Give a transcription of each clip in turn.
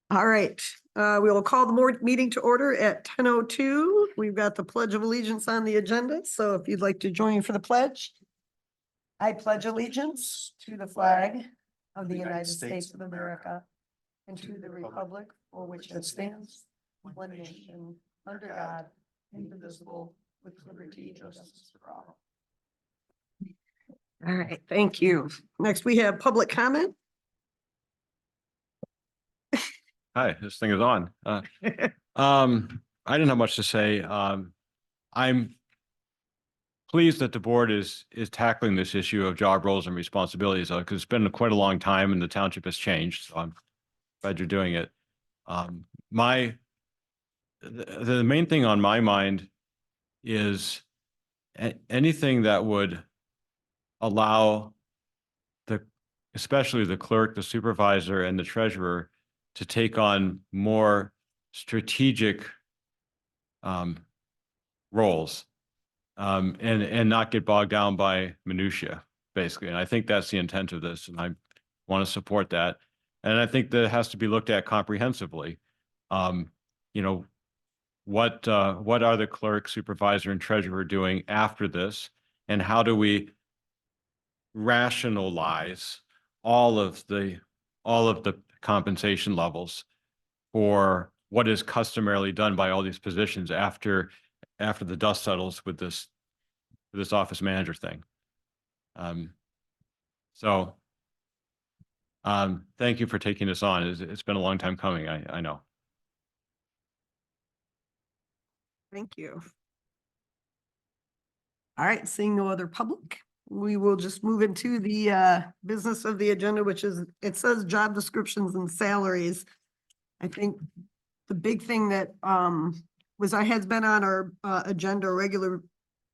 All right, we will call the meeting to order at 10:02. We've got the Pledge of Allegiance on the agenda, so if you'd like to join for the pledge. I pledge allegiance to the flag of the United States of America and to the republic for which it stands, one nation, under God, indivisible, with liberty and justice for all. All right, thank you. Next, we have public comment. Hi, this thing is on. I didn't have much to say. I'm pleased that the board is tackling this issue of job roles and responsibilities, because it's been quite a long time and the township has changed. So I'm glad you're doing it. The main thing on my mind is anything that would allow especially the clerk, the supervisor, and the treasurer to take on more strategic roles and not get bogged down by minutia, basically. And I think that's the intent of this, and I want to support that. And I think that it has to be looked at comprehensively. You know, what are the clerk, supervisor, and treasurer doing after this, and how do we rationalize all of the compensation levels for what is customarily done by all these positions after the dust settles with this office manager thing. Thank you for taking this on. It's been a long time coming. I know. Thank you. All right, seeing no other public, we will just move into the business of the agenda, which is, it says job descriptions and salaries. I think the big thing that has been on our agenda, regular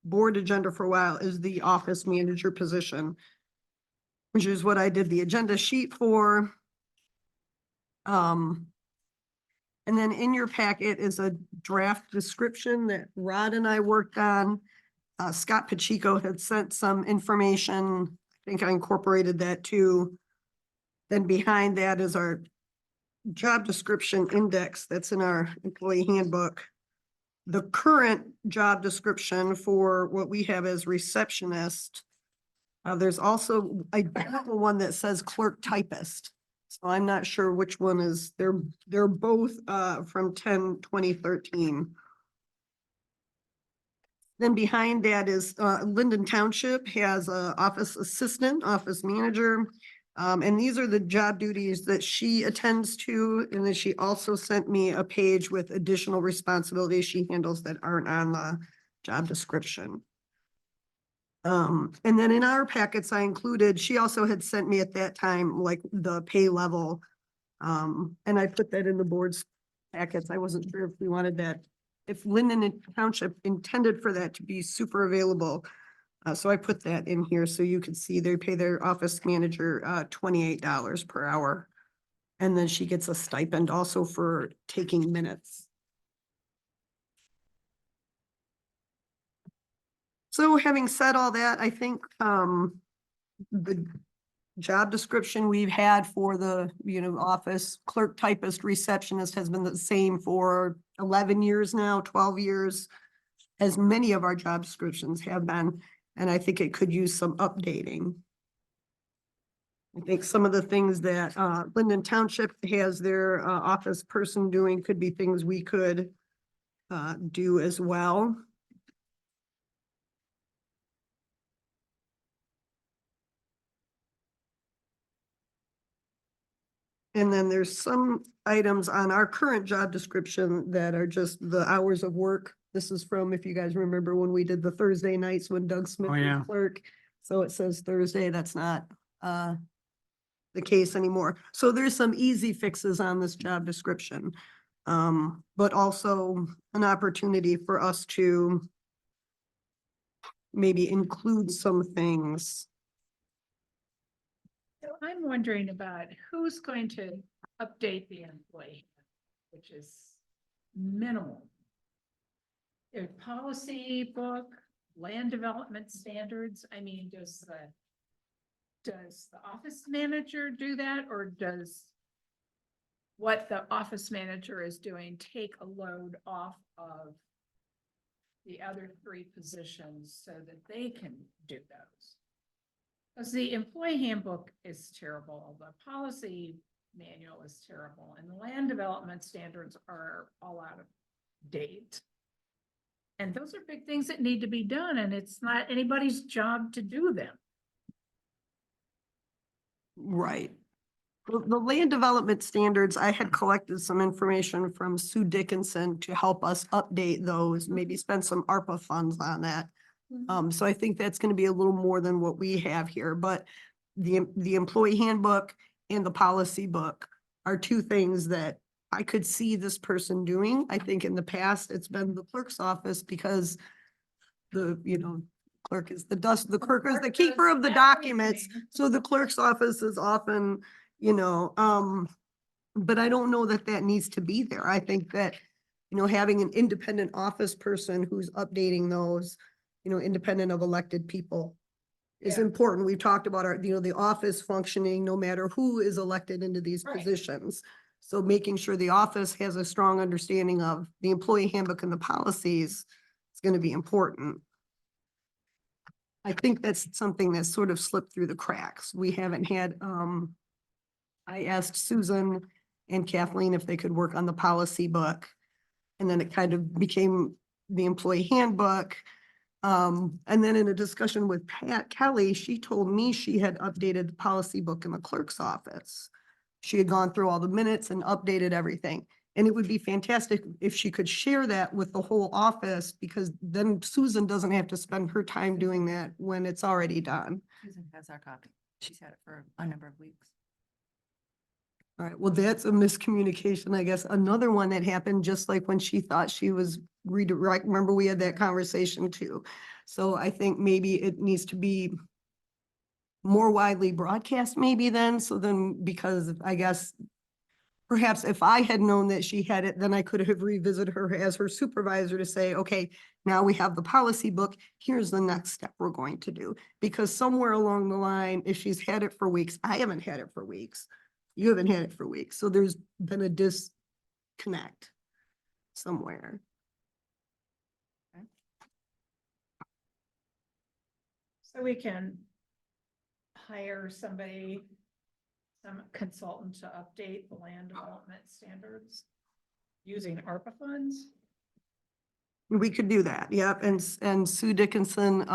board agenda for a while, is the office manager position, which is what I did the agenda sheet for. And then in your packet is a draft description that Rod and I worked on. Scott Pacheco had sent some information. I think I incorporated that too. Then behind that is our job description index that's in our employee handbook. The current job description for what we have as receptionist. There's also a one that says clerk typist. So I'm not sure which one is, they're both from 10/20/13. Then behind that is Linden Township has a office assistant, office manager. And these are the job duties that she attends to. And then she also sent me a page with additional responsibilities she handles that aren't on the job description. And then in our packets I included, she also had sent me at that time, like the pay level. And I put that in the board's packets. I wasn't sure if we wanted that, if Linden Township intended for that to be super available. So I put that in here so you can see they pay their office manager $28 per hour. And then she gets a stipend also for taking minutes. So having said all that, I think the job description we've had for the, office clerk, typist, receptionist has been the same for 11 years now, 12 years, as many of our job descriptions have been. And I think it could use some updating. I think some of the things that Linden Township has their office person doing could be things we could do as well. And then there's some items on our current job description that are just the hours of work. This is from, if you guys remember when we did the Thursday nights when Doug Smith was clerk. So it says Thursday, that's not the case anymore. So there's some easy fixes on this job description. But also an opportunity for us to maybe include some things. So I'm wondering about who's going to update the employee, which is minimal. Their policy book, land development standards. I mean, does the office manager do that, or does what the office manager is doing, take a load off of the other three positions so that they can do those. Because the employee handbook is terrible, the policy manual is terrible, and the land development standards are all out of date. And those are big things that need to be done, and it's not anybody's job to do them. Right. The land development standards, I had collected some information from Sue Dickinson to help us update those, maybe spend some ARPA funds on that. So I think that's gonna be a little more than what we have here, but the employee handbook and the policy book are two things that I could see this person doing. I think in the past, it's been the clerk's office because the clerk is the clerk is the keeper of the documents. So the clerk's office is often, but I don't know that that needs to be there. I think that, having an independent office person who's updating those, independent of elected people is Yeah. important. We've talked about the office functioning no matter who is elected into these Right. positions. So making sure the office has a strong understanding of the employee handbook and the policies is going to be important. I think that's something that sort of slipped through the cracks. We haven't had, I asked Susan and Kathleen if they could work on the policy book. And then it kind of became the employee handbook. And then in a discussion with Pat Kelly, she told me she had updated the policy book in the clerk's office. She had gone through all the minutes and updated everything. And it would be fantastic if she could share that with the whole office, because then Susan doesn't have to spend her time doing that when it's already done. Susan has our copy. She's had it for a number of weeks. All right, well, that's a miscommunication, I guess. Another one that happened, just like when she thought she was redirect, remember we had that conversation too. So I think maybe it needs to be more widely broadcast maybe then, so then, because I guess perhaps if I had known that she had it, then I could have revisited her as her supervisor to say, okay, now we have the policy book, here's the next step we're going to do. Because somewhere along the line, if she's had it for weeks, I haven't had it for weeks. You haven't had it for weeks, so there's been a disconnect somewhere. So we can hire somebody, some consultant to update the land development standards using ARPA funds. We could do that, yep, and Sue Dickinson,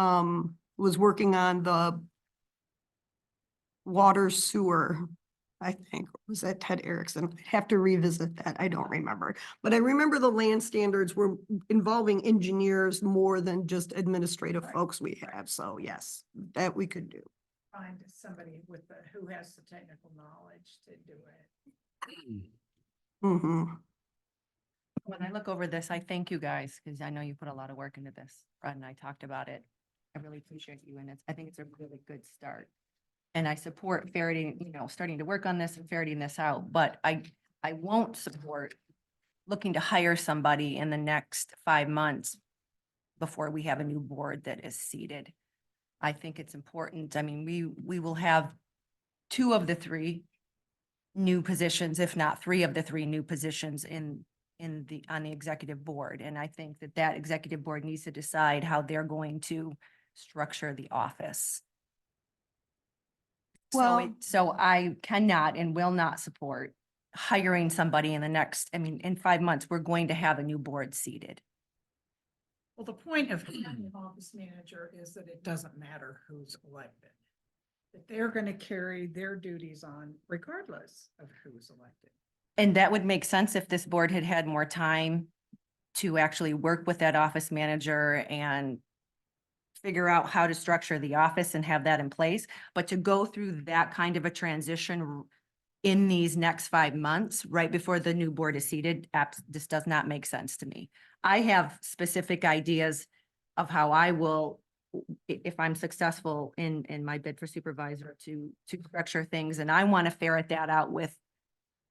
was working on the water sewer, I think, was that Ted Erickson? I'd have to revisit that, I don't remember. But I remember the land standards were involving engineers more than just administrative Right. folks we have, so yes, that we could do. Find somebody with who has the technical knowledge to do it. Mm-hmm. When I look over this, I thank you guys, because I know you put a lot of work into this. Fred and I talked about it. I really appreciate you, and I think it's a really good start. And I support ferreting, starting to work on this and ferreting this out, but I won't support looking to hire somebody in the next 5 months before we have a new board that is seated. I think it's important. I mean, we will have 2 of the 3 new positions, if not 3 of the 3 new positions on the executive board. And I think that executive board needs to decide how they're going to structure the office. Well- So I cannot and will not support hiring somebody in in 5 months, we're going to have a new board seated. Well, the point of having an office manager is that it doesn't matter who's elected. That they're going to carry their duties on regardless of who's elected. And that would make sense if this board had had more time to actually work with that office manager and figure out how to structure the office and have that in place. But to go through that kind of a transition in these next 5 months, right before the new board is seated, this does not make sense to me. I have specific ideas of how I will, if I'm successful in my bid for supervisor, to structure things. And I want to ferret that out with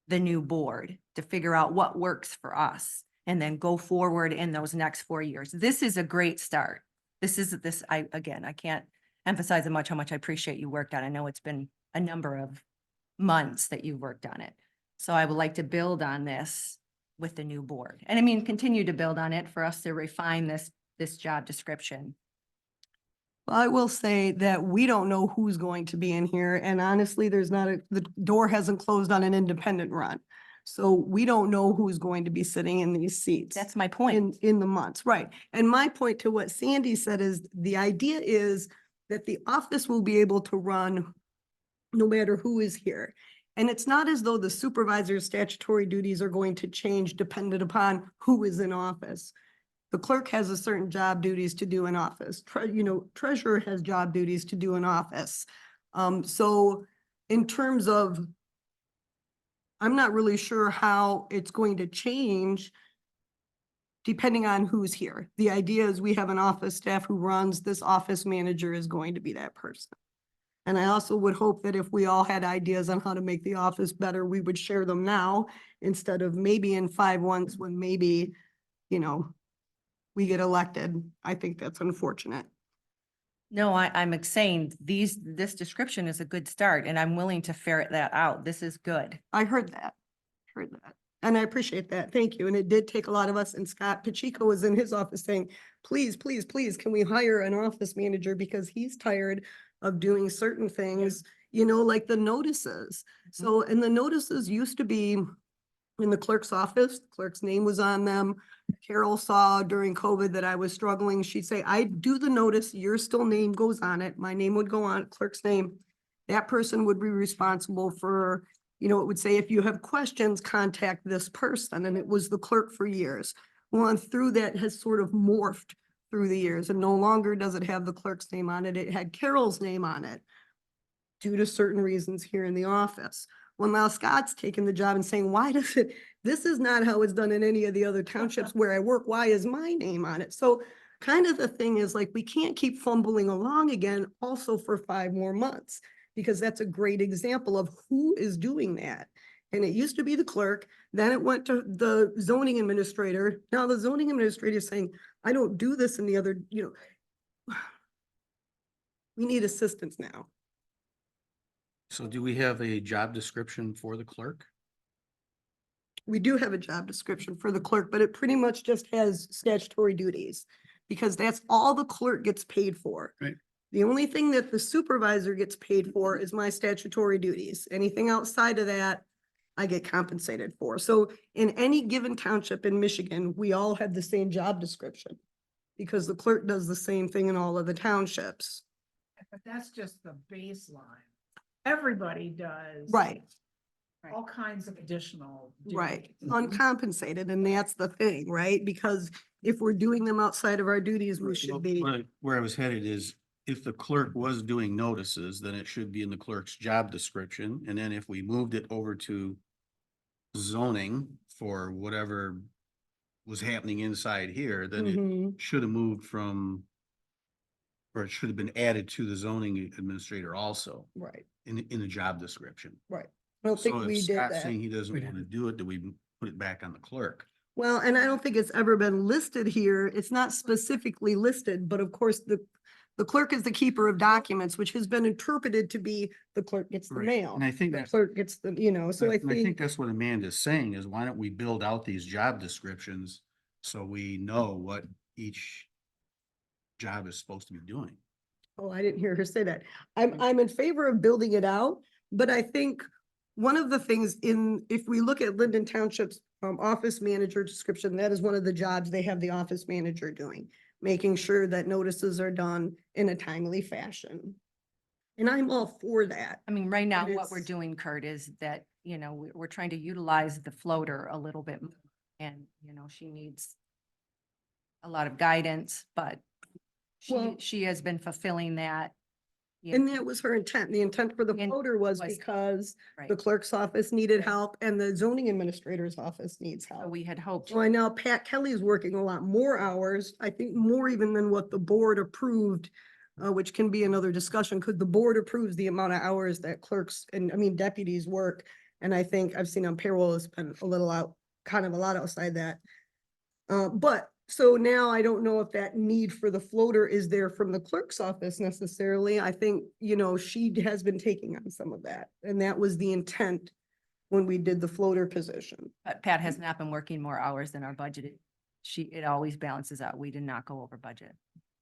the new board to figure out what works for us and then go forward in those next 4 years. This is a great start. I can't emphasize how much I appreciate you worked on. I know it's been a number of months that you've worked on it. So I would like to build on this with the new board. And I mean, continue to build on it for us to refine this job description. Well, I will say that we don't know who's going to be in here, and honestly, the door hasn't closed on an independent run. So we don't know who's going to be sitting in these seats. That's my point. In the months, right. And my point to what Sandy said is, the idea is that the office will be able to run no matter who is here. And it's not as though the supervisor's statutory duties are going to change dependent upon who is in office. The clerk has a certain job duties to do in office. Treasurer has job duties to do in office. So in terms of, I'm not really sure how it's going to change depending on who's here. The idea is we have an office staff who runs, this office manager is going to be that person. And I also would hope that if we all had ideas on how to make the office better, we would share them now instead of maybe in 5 months when maybe, we get elected. I think that's unfortunate. No, I'm saying this description is a good start and I'm willing to ferret that out. This is good. I heard that. And I appreciate that. Thank you. And it did take a lot of us. And Scott Pacheco was in his office saying, please, please, please, can we hire an office manager? Because he's tired of doing certain things, like the notices. So, and the notices used to be in the clerk's office, the clerk's name was on them. Carol saw during COVID that I was struggling. She'd say, I do the notice, your still name goes on it. My name would go on it, clerk's name. That person would be responsible for, it would say, if you have questions, contact this person. And it was the clerk for years. Well, and through that has sort of morphed through the years, and no longer does it have the clerk's name on it. It had Carol's name on it due to certain reasons here in the office. Well, now Scott's taken the job and saying, this is not how it's done in any of the other townships where I work. Why is my name on it? So kind of the thing is, like, we can't keep fumbling along again also for 5 more months, because that's a great example of who is doing that. And it used to be the clerk, then it went to the zoning administrator. Now the zoning administrator is saying, I don't do this in the other, we need assistance now. So do we have a job description for the clerk? We do have a job description for the clerk, but it pretty much just has statutory duties, because that's all the clerk gets paid for. Right. The only thing that the supervisor gets paid for is my statutory duties. Anything outside of that, I get compensated for. So in any given township in Michigan, we all have the same job description, because the clerk does the same thing in all of the townships. But that's just the baseline. Everybody does. Right, All kinds of additional. right. duties. Uncompensated, and that's the thing, right? Because if we're doing them outside of our duties, we should be. Where I was headed is, if the clerk was doing notices, then it should be in the clerk's job description. And then if we moved it over to zoning for whatever was happening inside here, then it Mhm. should have moved from, or it should have been added to the zoning administrator also Right, in the job description. right. I don't think So we if did Scott's that. saying he doesn't want to do it, do we put it back on the clerk? Well, and I don't think it's ever been listed here. It's not specifically listed, but of course, the clerk is the keeper of documents, which has been interpreted to be the clerk gets the Right. mail. And I think The that's, clerk gets the, so I and I think think, that's what Amanda's saying is, why don't we build out these job descriptions so we know what each job is supposed to be doing? oh, I didn't hear her say that. I'm in favor of building it out, but I think one of the things if we look at Linden Township's office manager description, that is one of the jobs they have the office manager doing, making sure that notices are done in a timely fashion. And I'm all for that. I mean, right now, But what we're it's- doing, Kurt, is that, we're trying to utilize the floater a little bit. And, she needs a lot of guidance, but Well- she has been fulfilling that. And that was her intent. The intent for the And floater was was- because Right. the clerk's office needed help and the zoning administrator's office needs So help. we had hoped. So I know Pat Kelly's working a lot more hours, I think more even than what the board approved, which can be another discussion, because the board approves the amount of hours that clerks and deputies work. And I think I've seen on payroll has been a little out, kind of a lot outside that. But so now I don't know if that need for the floater is there from the clerk's office necessarily. I think, she has been taking on some of that, and that was the intent when we did the floater position. But Pat has not been working more hours than our budgeted. It always balances out. We did not go over budget.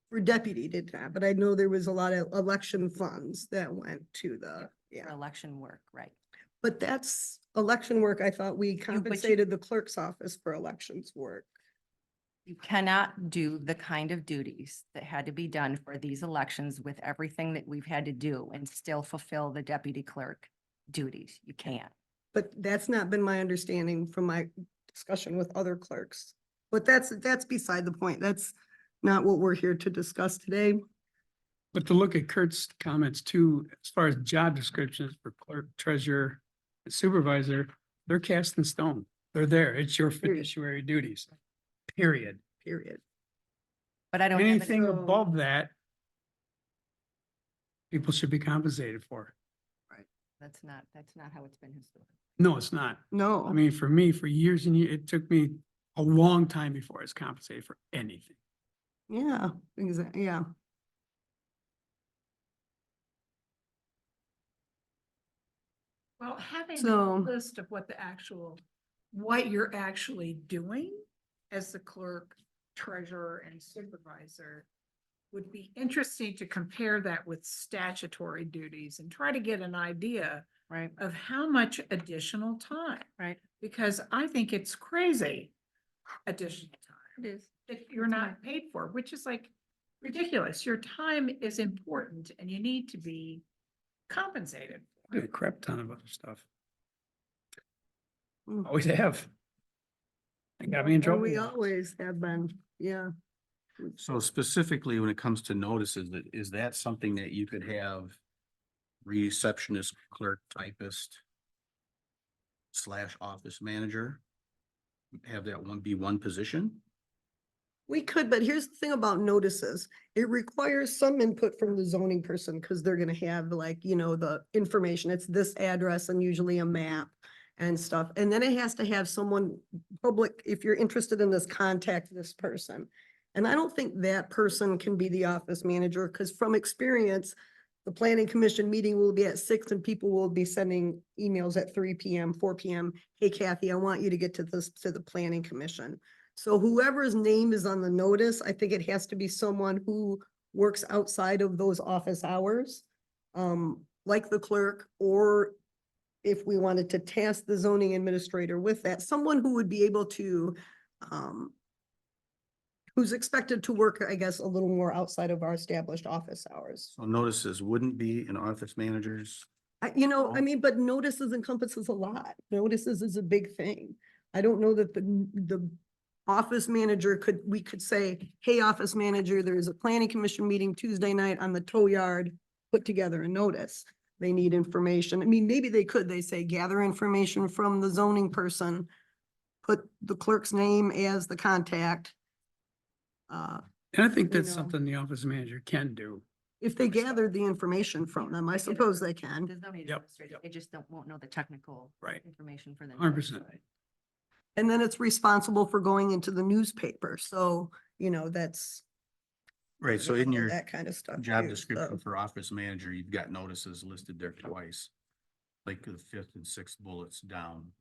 For deputy did that, but I know there was a lot of election funds that went to the, For yeah. election work, right? But that's election work. I thought we compensated the clerk's office for elections work. You cannot do the kind of duties that had to be done for these elections with everything that we've had to do and still fulfill the deputy clerk duties. You can't. But that's not been my understanding from my discussion with other clerks. But that's beside the point. That's not what we're here to discuss today. But to look at Kurt's comments too, as far as job descriptions for clerk, treasurer, and supervisor, they're cast in stone. They're there. It's your Period. fiduciary duties. Period. Period. But I don't have Anything any, above that, people should be compensated for. that's not how it's been historically. No, it's not. No. I mean, for me, for years and years, it took me a long time before I was compensated for anything. Yeah, exactly. Yeah. Well, having a So- list of what you're actually doing as the clerk, treasurer, and supervisor would be interesting to compare that with statutory duties and try to get an idea Right, of how much additional time, right. because I think it's crazy additional time It is. that you're It's not paid for, which is like ridiculous. Your time is important and you need to be compensated. I did a crap ton of other stuff. Mm. Always have. It got me in And trouble. we once. always have been, yeah. So specifically, when it comes to notices, is that something that you could have receptionist, clerk, typist / office manager? Have that one be one position? We could, but here's the thing about notices. It requires some input from the zoning person because they're gonna have like, the information. It's this address and usually a map and stuff. And then it has to have someone public, if you're interested in this, contact this person. And I don't think that person can be the office manager because from experience, the planning commission meeting will be at 6 and people will be sending emails at 3 PM, 4 PM. Hey Kathy, I want you to get to the planning commission. So whoever's name is on the notice, I think it has to be someone who works outside of those office hours. Like the clerk, or if we wanted to task the zoning administrator with that, someone who would be able to, who's expected to work, I guess, a little more outside of our established office hours. So notices wouldn't be an office manager's. But notices encompasses a lot. Notices is a big thing. I don't know that the office manager we could say, hey, office manager, there's a planning commission meeting Tuesday night on the tow yard, put together a notice. They need information. I mean, maybe they say gather information from the zoning person, put the clerk's name as the contact. And I think you that's know. something the office manager can do. If they gathered the information from them, I suppose they can. The zoning Yep, administrator, yep. they just won't know the technical Right. information for the. 100%. And then it's responsible for going into the newspaper. So, that's. Right, so in your That kind of stuff. job too, description so. for office manager, you've got notices listed there twice. Like the 5th and 6th bullets down.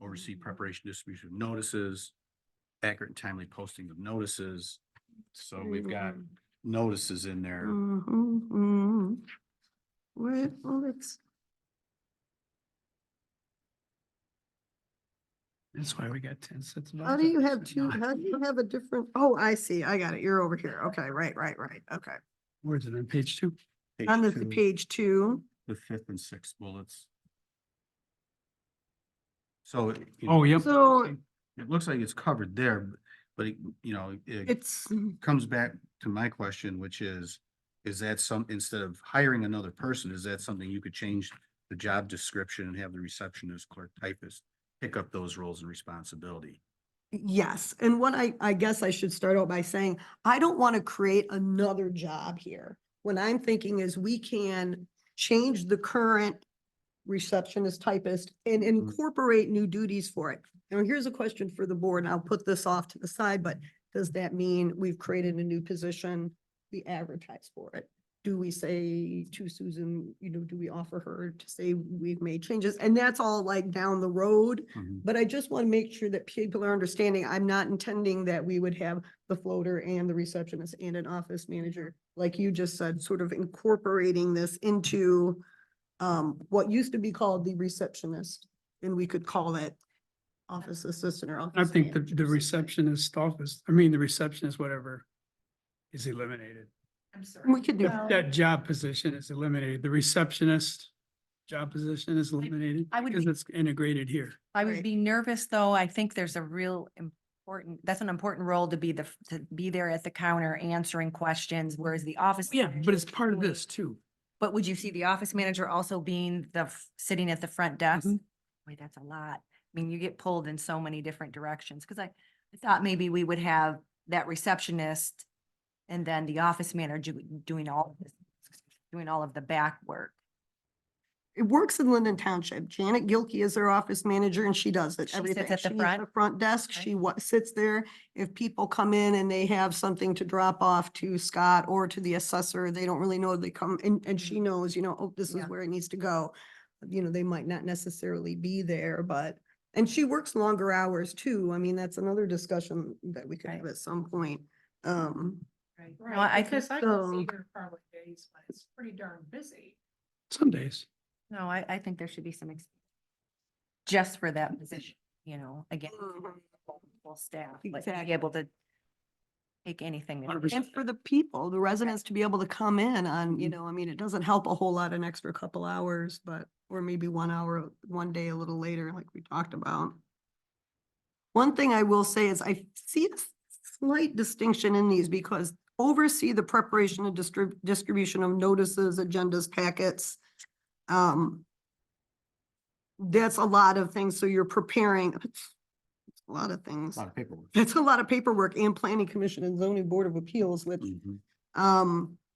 Oversee preparation, distribution of notices, accurate and timely posting of notices. So we've got notices in there. Wait, well, it's, That's why we got 10 sets of. how do you have officers two, now. how do you have a different, oh, I see, I got it, you're over here, okay, right, okay. Where's it on page 2? On the two, page 2, The 5th and 6th bullets. So. Oh, yep. So- It looks like it's covered there, but it it's, comes back to my question, which is that instead of hiring another person, is that something you could change the job description and have the receptionist, clerk, typist pick up those roles and responsibility? yes, and what I guess I should start out by saying, I don't want to create another job here. What I'm thinking is we can change the current receptionist, typist, and incorporate new duties for it. Now, here's a question for the board, and I'll put this off to the side, but does that mean we've created a new position? We advertise for it. do we say to Susan, do we offer her to say we've made changes? And that's all like down the road. Mhm. But I just want to make sure that people are understanding, I'm not intending that we would have the floater and the receptionist and an office manager. Like you just said, sort of incorporating this into what used to be called the receptionist, and we could call it office assistant or I office. think the manager. receptionist office, I mean, the receptionist, whatever, is eliminated. I'm sorry. We could do That job position is eliminated. The receptionist job position is eliminated I would because be- it's integrated here. I would Right. be nervous, though. I think there's a real important, that's an important role to be to be there at the counter answering questions, whereas the office. Yeah, but manager it's part of doing- this too. But would you see the office manager also being sitting at the front desk? Mhm. Wait, that's a lot. I mean, you get pulled in so many different directions, because I thought maybe we would have that receptionist and then the office manager doing all of this, doing all of the back work. It works in Linden Township. Janet Gilkey is their office manager and she does it. She sits Everything. at the She's front? Front desk. Okay. She sits there. If people come in and they have something to drop off to Scott or to the assessor, they don't really know, they come and she knows, oh, this is Yeah. where it needs to go. They might not necessarily be there, and she works longer hours too. I mean, that's another discussion that we could have Right. at some point. Right. No, I Right, think because I can so. see her probably days when it's pretty darn busy. Some days. No, I think there should be some just for that position, again, full staff, but to Exactly. be able to take anything. that- 100%. And for the people, the residents to be able to come in on, Mhm. I mean, it doesn't help a whole lot, an extra couple hours, or maybe 1 hour, one day a little later, like we talked about. One thing I will say is I see a slight distinction in these because oversee the preparation and distribution of notices, agendas, packets. That's a lot of things. So you're preparing, it's a lot of things. A lot of paperwork. It's a lot of paperwork and planning commission and zoning board of appeals, which Mhm.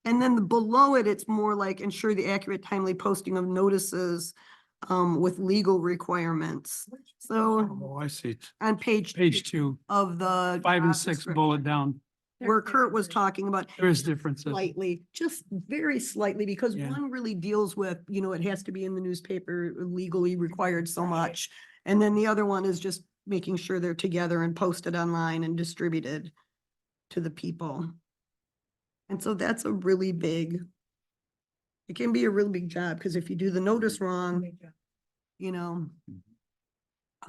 and then below it, it's more like ensure the accurate timely posting of notices with legal requirements. So Oh, I see. on page Page 2, 2 of the 5 and job 6 description, bullet down. where Kurt was talking about There is differences. slightly, just very slightly, because Yeah. one really deals with, it has to be in the newspaper, legally required so much. And then the other one is just making sure they're together and posted online and distributed to the people. And so that's a really big, it can be a really big job, because if you do the notice wrong, you know.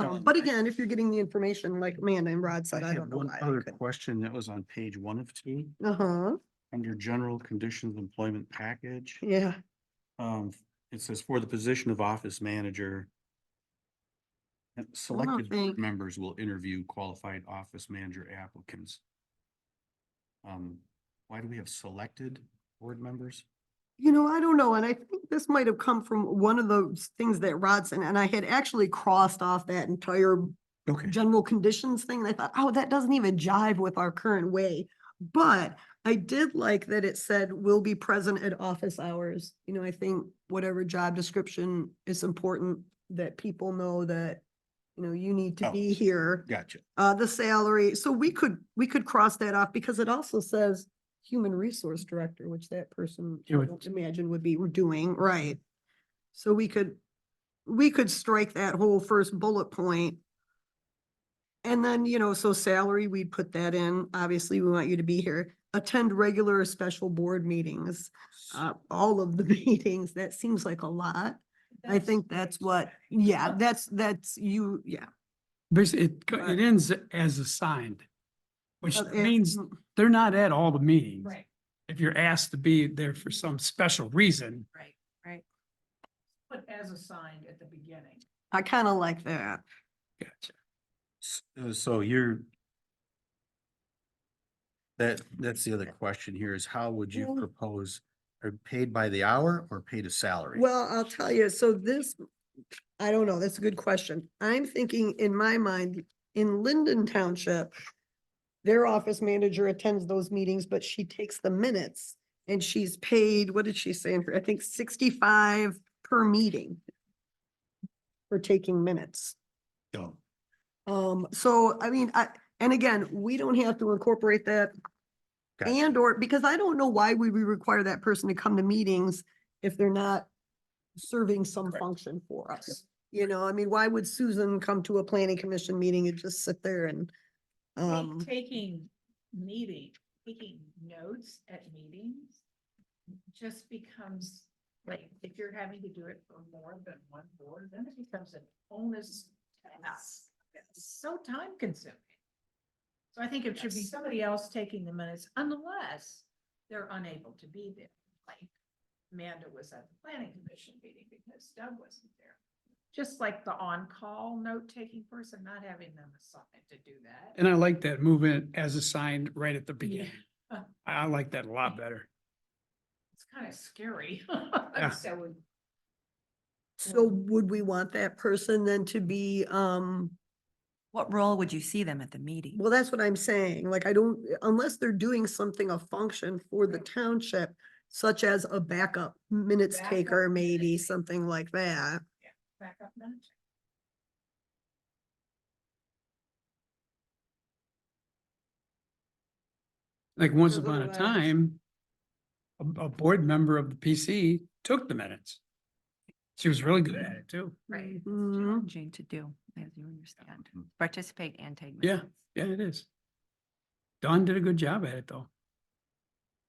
Yeah. But again, if you're getting the information, like Amanda and Rod said, I had don't know one why. they other couldn't. question that was on page 1 of 2, Uh-huh, under general conditions of employment package. yeah. It says for the position of office manager. Selected board think- members will interview qualified office manager applicants. Why do we have selected board members? I don't know, and I think this might have come from one of those things that Rod said, and I had actually crossed off that entire Okay. general conditions thing, and I thought, oh, that doesn't even jive with our current way. But I did like that it said will be present at office hours. I think whatever job description is important that people know that, you need to Oh. be here. Gotcha. The salary, so we could cross that off because it also says human resource director, which that person, I You would- don't imagine would be doing, right? So we could strike that whole first bullet point. And then, so salary, we'd put that in. Obviously, we want you to be here. Attend regular or special board meetings, all of the meetings. That seems like a lot. I think that's what, yeah, that's you, yeah. Basically, Right. it ends as assigned, which Uh, means they're not at all the meetings. Right, If you're asked to be there for some special reason. Right, right. but as assigned at the beginning. I kind of like that. Gotcha. So that's the other question here is how would you Yeah. propose, are paid by the hour or paid a salary? Well, I'll tell you, so this, I don't know, that's a good question. I'm thinking in my mind, in Linden Township, their office manager attends those meetings, but she takes the minutes and she's paid, what did she say? I think 65 per meeting for taking minutes. No. So I mean, and again, we don't have to incorporate that Gotcha. And or, because I don't know why we would require that person to come to meetings if they're not serving some Correct. function for us. You know, I mean, why would Susan come to a planning commission meeting and just sit there and, Taking taking notes at meetings just becomes, like, if you're having to do it for more than one board, then it becomes an onus task. It's so time consuming. So I think it should be somebody else taking the minutes unless they're unable to be there. Like Amanda was at the planning commission meeting because Doug wasn't there. Just like the on-call note-taking person, not having them assigned to do that. And I like that movement as assigned right at the beginning. Yeah. I like that a lot better. It's kind of scary. Yeah. so would we want that person then to be, What role would you see them at the meeting? well, that's what I'm saying. Like, I don't, unless they're doing something, a function for the township, such as a backup minutes Backup taker, maybe minutes taker. something like that. Backup minutes. Like once Because upon a otherwise- time, a board member of the PC took the minutes. She was really good at it too. Right. Mhm. Challenging to do, as you understand, participate and take Yeah. minutes. Yeah, it is. Dawn did a good job at it though.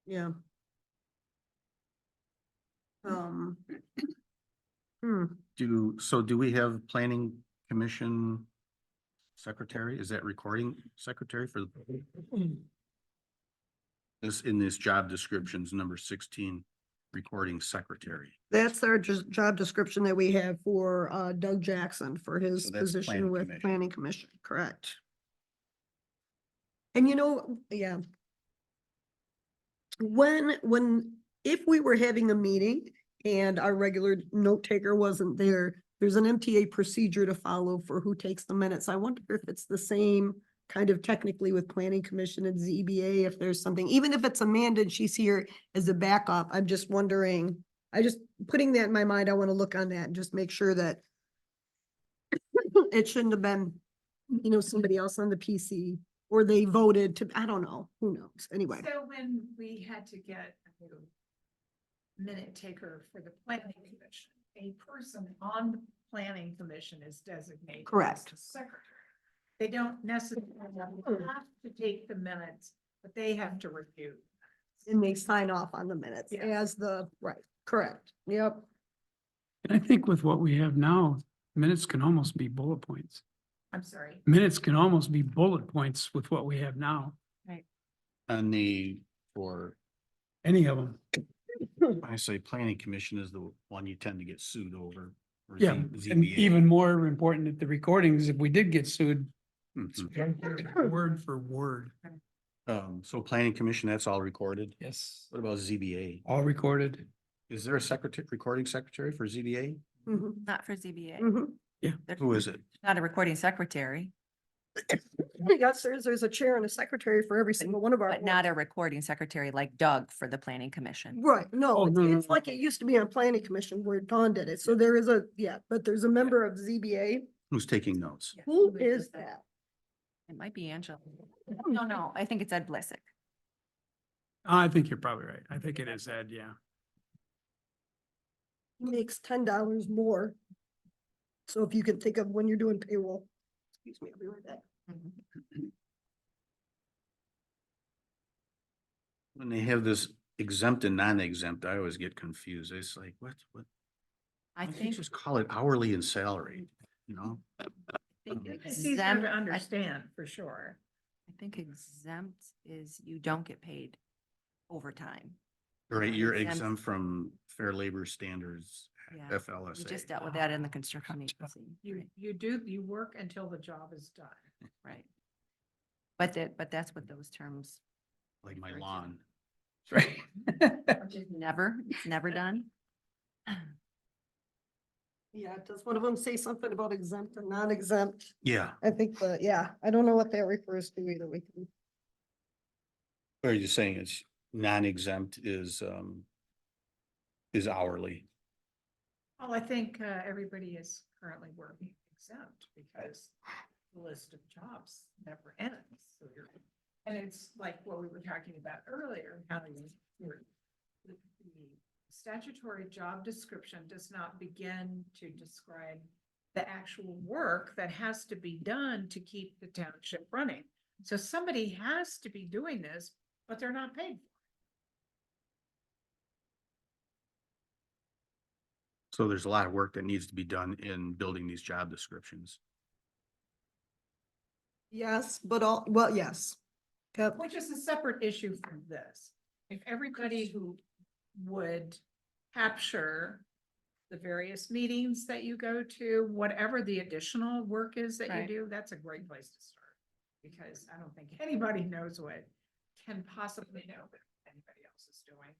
Yeah. Hmm, Do we have planning commission secretary? Is that recording secretary for this, in this job descriptions, number 16, recording secretary? that's our job description that we have for Doug Jackson for his So that's position planning with commission. planning commission, correct? And you know, yeah. If we were having a meeting and our regular note taker wasn't there, there's an MTA procedure to follow for who takes the minutes. I wonder if it's the same kind of technically with planning commission and ZBA, if there's something, even if it's Amanda and she's here as a backup, I'm just wondering, putting that in my mind, I want to look on that and just make sure that it shouldn't have been, you know, somebody else on the PC, or they voted to, I don't know, who knows, anyway. So when we had to get a new minute taker for the planning commission, a person on the planning commission is designated. as Correct. the secretary. They don't necessarily have to take the minutes, but they have to review. And they sign off on the minutes Yeah. as the, right, correct, yep. And I think with what we have now, minutes can almost be bullet points. I'm sorry. Minutes can almost be bullet points with what we have now, And for, any of them. I say planning commission is the one you tend to get sued over. or Yeah, Z- and ZBA. even more important at the recordings, if we did get sued, it's Mhm. word for word. So planning commission, that's all recorded. Yes. What about ZBA? All recorded. Is there a secretary, recording secretary for ZBA? Mhm, Not for ZBA. mhm. There's Who is it? Not a recording secretary, Yes, there's a chair and a secretary for every single one of our. but not a boards. recording secretary like Doug for the planning commission. Right, no, Oh, no, no, it's no. like it used to be on planning commission where Dawn did it, so there is but there's a member of ZBA. Who's taking notes? Who is that? It might be Angela. No, I think it's Ed Blisick. I think you're probably right. I think it is Ed, yeah. Makes $10 more. So if you can think of when you're doing payroll, excuse me, I'll be right back. When they have this exempt and non-exempt, I always get confused. It's like, what? I Why don't you think just call it hourly and salary, you know? It's easier exempt, to understand, for sure. I think exempt is you don't get paid overtime. Right, you're Exempt. exempt from fair labor standards, Yeah. We FLSA. just dealt with that in the construction agency. You work until the job is done. Right. But that's what those terms, Like my refer to. lawn. Right. it's never done. Yeah, does one of them say something about exempt and non-exempt? Yeah, I think, I don't know what that refers to either. We can. or are you saying it's non-exempt is hourly? Well, I think everybody is currently working exempt because the list of jobs never ends. So you're And it's like what we were talking about earlier, how the statutory job description does not begin to describe the actual work that has to be done to keep the township running. So somebody has to be doing this, but they're not paid. So there's a lot of work that needs to be done in building these job descriptions. Yes, but well, yes. Yep. Which is a separate issue from this. If everybody who would capture the various meetings that you go to, whatever the additional work is that you Right. do, that's a great place to start. Because I don't think anybody knows what can possibly know what anybody else is doing.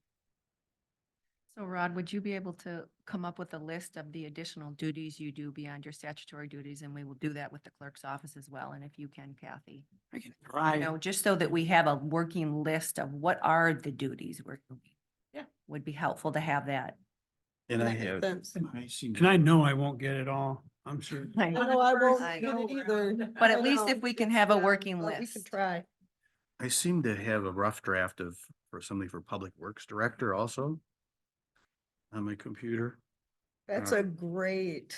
So Rod, would you be able to come up with a list of the additional duties you do beyond your statutory duties? And we will do that with the clerk's office as well. And if you can, Kathy. I can try. You know, just so that we have a working list of what are the duties we're doing. Yeah. Would be helpful to have that. And I That makes have, sense. I seem. And I know I won't get it all, I'm sure. I know I won't I get know. it either. But I at least know. if we can have a Yeah, working but We list. could try. I seem to have a rough draft for something for Public Works Director also on my computer. That's a great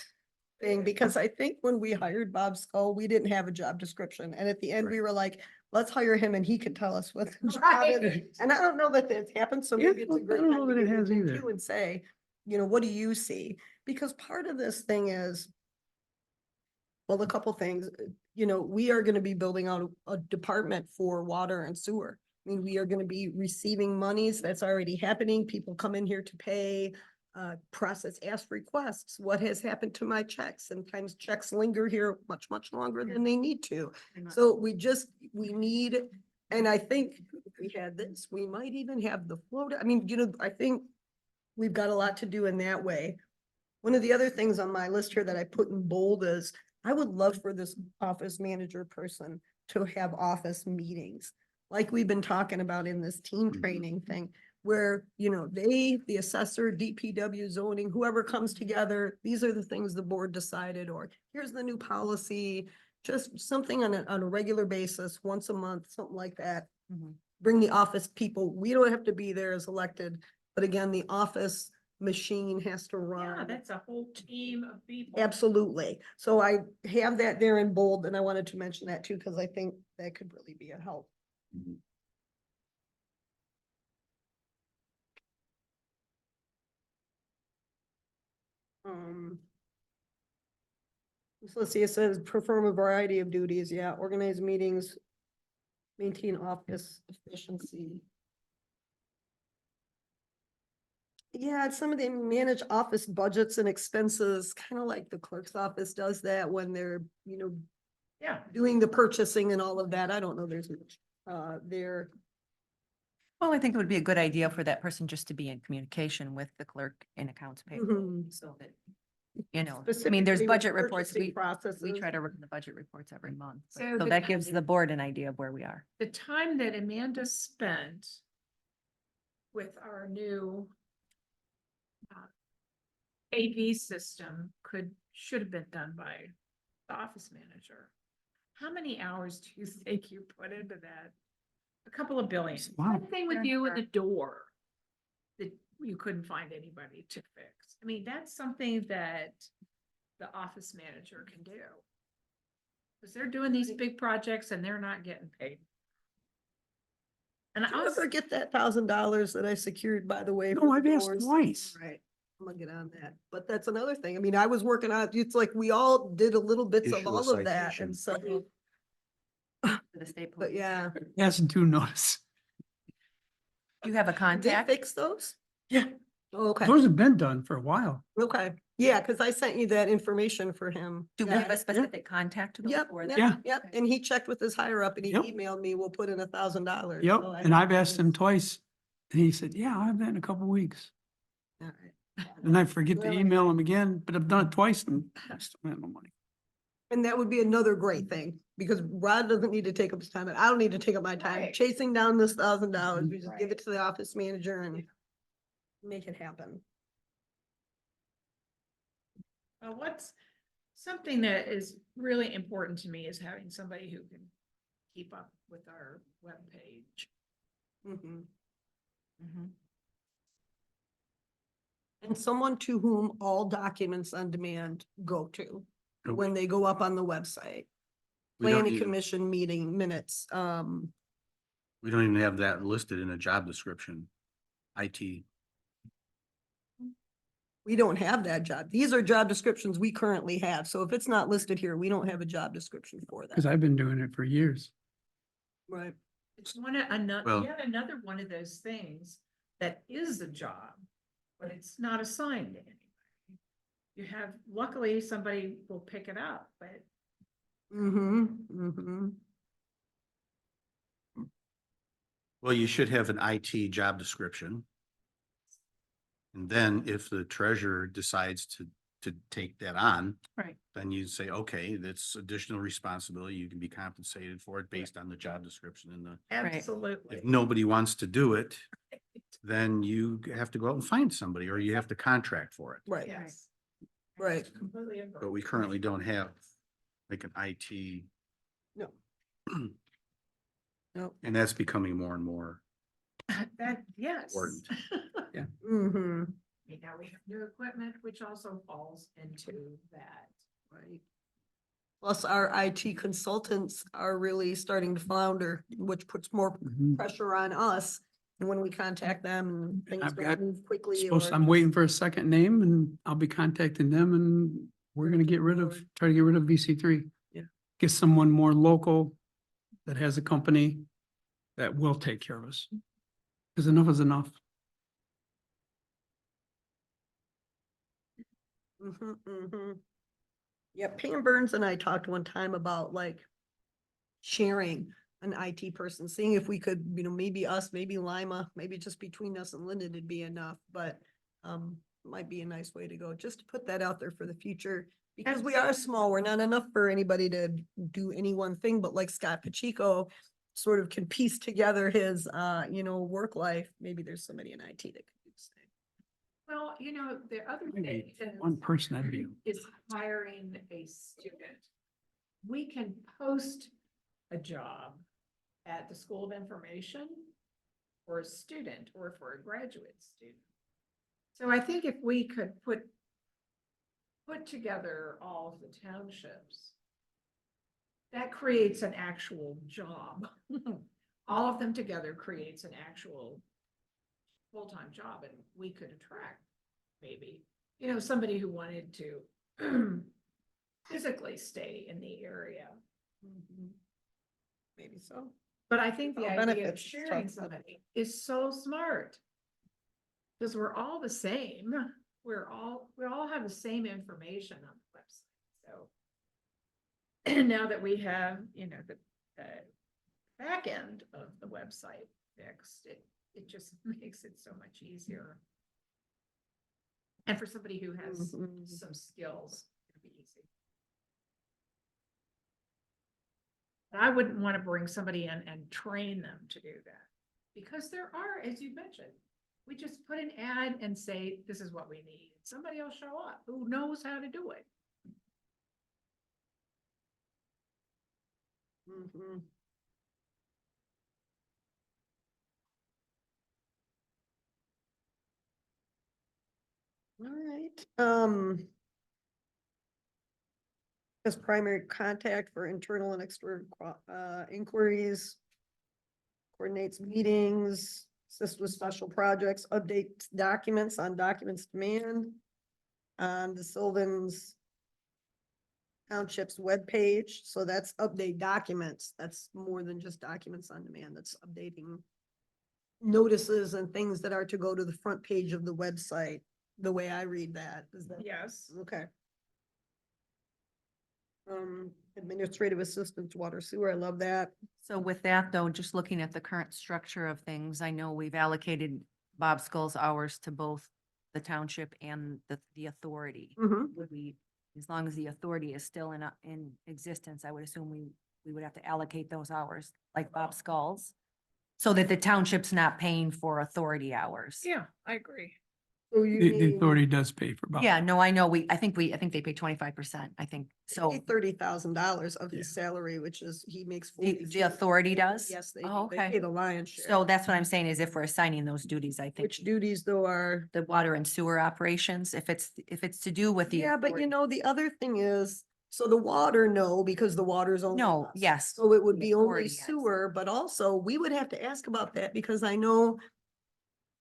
thing, because I think when we hired Bob Skull, we didn't have a job description. And at the end, we were like, let's hire him and he can tell us what the job is. Right. And I don't know that that's happened, so Yeah, maybe it's a I great don't time know to that it get has with him either. too and say, you know, what do you see? Because part of this thing is, well, a couple things, you know, we are gonna be building out a department for water and sewer. I mean, we are gonna be receiving monies, that's already happening. People come in here to pay, process, ask requests. What has happened to my checks? Sometimes checks linger here much, much longer than they need to. So we need, and I think if we had this, we might even have the float. I mean, you know, I think we've got a lot to do in that way. One of the other things on my list here that I put in bold is, I would love for this office manager person to have office meetings. Like we've been talking about in this team Mhm. training thing, where, you know, the assessor, DPW zoning, whoever comes together, these are the things the board decided, or here's the new policy. Just something on a regular basis, once a month, something like that. Mhm. Bring the office people. We don't have to be there as elected, but again, the office machine has to Yeah, run. that's a whole team of people. Absolutely. So I have that there in bold, and I wanted to mention that too, because I think that could really be a help. Mhm. Um. So let's see, it says perform a variety of duties, yeah, organize meetings, maintain office efficiency. Yeah, some of them manage office budgets and expenses, kind of like the clerk's office does that when they're, you know, Yeah. doing the purchasing and all of that. I don't know, there's much, there. Well, I think it would be a good idea for that person just to be in communication with the clerk and accounts payable, Mhm. so that, you know, I mean, there's specifically with budget reports. purchasing We processes. try to run the budget reports every month. but- So So the- that gives the board an idea of where we are. The time that Amanda spent with our new AV system should have been done by the office manager. How many hours do you think you put into that? A couple of billion. Wow. Same thing with Yeah, you sure. in the door that you couldn't find anybody to fix. I mean, that's something that the office manager can do. Because they're doing these big projects and they're not getting paid. And I Did you also, ever get that $1,000 that I secured, by the way? No, for I've the asked doors? twice. Right, I'm gonna get on that, but that's another thing. I mean, I was working on, it's like we all did a little bits of Issue a all of that, citation. and so, For the state but police. yeah. Yes, and do notice. Do you have a Did they contact? fix those? Yeah, Oh, okay, those have been done for a while. okay, yeah, cause I sent you that information for him. Do we Yeah. have a specific contact? to go Yep, forward? yep, Yeah. yep, and he checked with his higher up and he Yep. emailed me, we'll put in $1,000. Yep, So I and I've think asked him it's- twice, and he said, yeah, I'll have that in a couple of weeks. all right. And I forget to Really? email him again, but I've done it twice and I still have no money. And that would be another great thing, because Rod doesn't need to take up his time, and I don't need to take up my time Right. chasing down this $1,000. We just give Right. it to the office manager and make it happen. what's something that is really important to me is having somebody who can keep up with our webpage. Mhm. Mhm. And someone to whom all documents on demand go to Nope. when they go up on the website. We don't Planning even- commission meeting minutes, We don't even have that listed in a job description. IT. we don't have that job. These are job descriptions we currently have. So if it's not listed here, we don't have a job description for Cause that. I've been doing it for years. Right. It's another, Well- yet another one of those things that is a job, but it's not assigned to anybody. You have, luckily, somebody will pick it up, but Mm-hmm. Well, you should have an IT job description. And then if the treasurer decides to take that on, Right. then you say, okay, that's additional responsibility. You can be compensated for it based on the job description and the, Right. absolutely. if nobody wants to do it, then you have to go out and find somebody or you have to contract for it. Right, Yes. right. Completely agree. But we currently don't have like an IT, No. No. and that's becoming more and more. That, yes. Important. Mm-hmm. Now we have new equipment, which also falls into that. Right. Plus our IT consultants are really starting to flounder, which puts more Mhm. pressure on us. And when we contact them and things I've don't got move quickly. Suppose or I'm waiting just- for a second name and I'll be contacting them and we're gonna get rid of, try to get rid of VC3. Yeah. Get someone more local that has a company that will take care of us. Cause enough is enough. Yeah, Pam Burns and I talked one time about like sharing an IT person, seeing if we could, maybe us, maybe Lima, maybe just between us and Linden it'd be enough, but might be a nice way to go, just to put that out there for the future. Because we are small, we're not enough for anybody to do any one thing, but like Scott Pacheco sort of can piece together his, work life. Maybe there's somebody in IT that could do the same. Well, the other Maybe thing is. one person, that'd be, Is hiring a student. We can post a job at the School of Information for a student or for a graduate student. So I think if we could put together all of the townships, that creates an actual job. All of them together creates an actual full-time job, and we could attract maybe, somebody who wanted to physically stay in the area. Maybe so. But I think the Well, idea of benefits, sharing tough. somebody is so smart. Because we're all the same. We all have the same information on the website, so. And now that we have, the back end of the website fixed, it just makes it so much easier. And for somebody who has Mhm. some skills, it'd be easy. But I wouldn't want to bring somebody in and train them to do that. Because there are, as you mentioned, we just put an ad and say, this is what we need. Somebody will show up who knows how to do it. Mhm. All right, as primary contact for internal and external inquiries, coordinates meetings, assist with special projects, updates documents on documents demand on the Sylvan's Township's webpage, so that's update documents, that's more than just documents on demand, that's updating notices and things that are to go to the front page of the website, the way I read that, is that? Yes. Okay. Administrative assistance, water sewer, I love that. So with that though, just looking at the current structure of things, I know we've allocated Bob Skull's hours to both the township and the authority. Would we, as long as the authority is still in existence, I would assume we would have to allocate those hours like Bob Skull's. So that the township's not paying for authority hours. Yeah, I agree. So you The mean, authority does pay for Bob. Yeah, no, I know, I think they pay 25%. Yeah. No, I know, I think they pay 25%, I think, so. $30,000 of Yeah. his salary, which is, he makes. The 42. authority does? Yes, they Oh, do. They okay. pay the lion's share. So that's what I'm saying is if we're assigning those duties, I think Which duties though are? the water and sewer operations, if it's to do with the. Yeah, but you authority- know, the other thing is, so the water, no, because the water's only. No, us. yes, So it would the be only authority, yes. sewer, but also we would have to ask about that because I know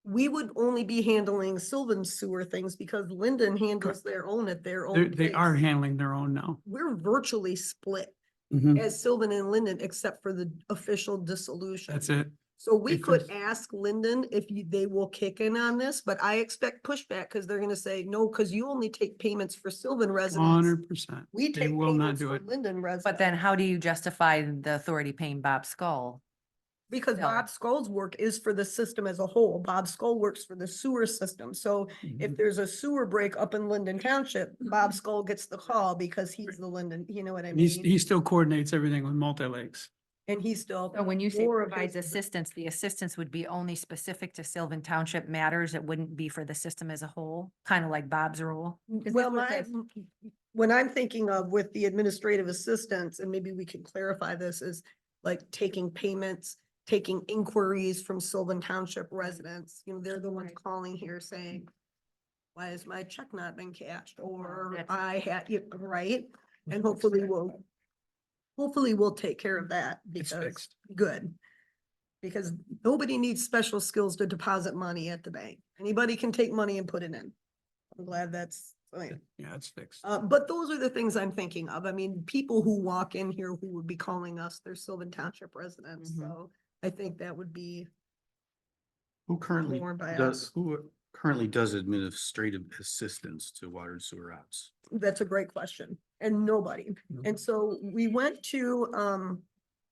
we would only be handling Sylvan sewer things because Linden handles their own at their own. They are place. handling their own now. We're virtually split Mhm. as Sylvan and Linden, except for the official dissolution. That's it. So we If could there's- ask Linden if they will kick in on this, but I expect pushback because they're gonna say, no, because you only take payments for Sylvan residents. 100%. We They take will not payments do for it. Linden residents. But then how do you justify the authority paying Bob Skull? Because still. Bob Skull's work is for the system as a whole. Bob Skull works for the sewer system. So if Mhm. there's a sewer break up in Linden Township, Bob Skull gets the call because he's the Linden, you know what I And he mean? still coordinates everything with Multi-Lakes. And he's still. So when you say more of provides his- assistance, the assistance would be only specific to Sylvan Township matters. It wouldn't be for the system as a whole, kind of like Bob's role. Is Well, that what my, this- when I'm thinking of with the administrative assistants, and maybe we can clarify this, is like taking payments, taking inquiries from Sylvan Township residents, you know, they're the ones Right. calling here saying, why has my check not been cashed? Or that's- I had, right? And hopefully we'll take care of that It's because, fixed. good. Because nobody needs special skills to deposit money at the bank. Anybody can take money and put it in. I'm glad that's, Yeah, it's fixed. but those are the things I'm thinking of. I mean, people who walk in here who would be calling us, they're Sylvan Township residents, Mhm. so I think that would be Who currently borne by does, us. who currently does administrative assistance to water and sewer ops? That's a great question, and nobody. Mhm. And so we went to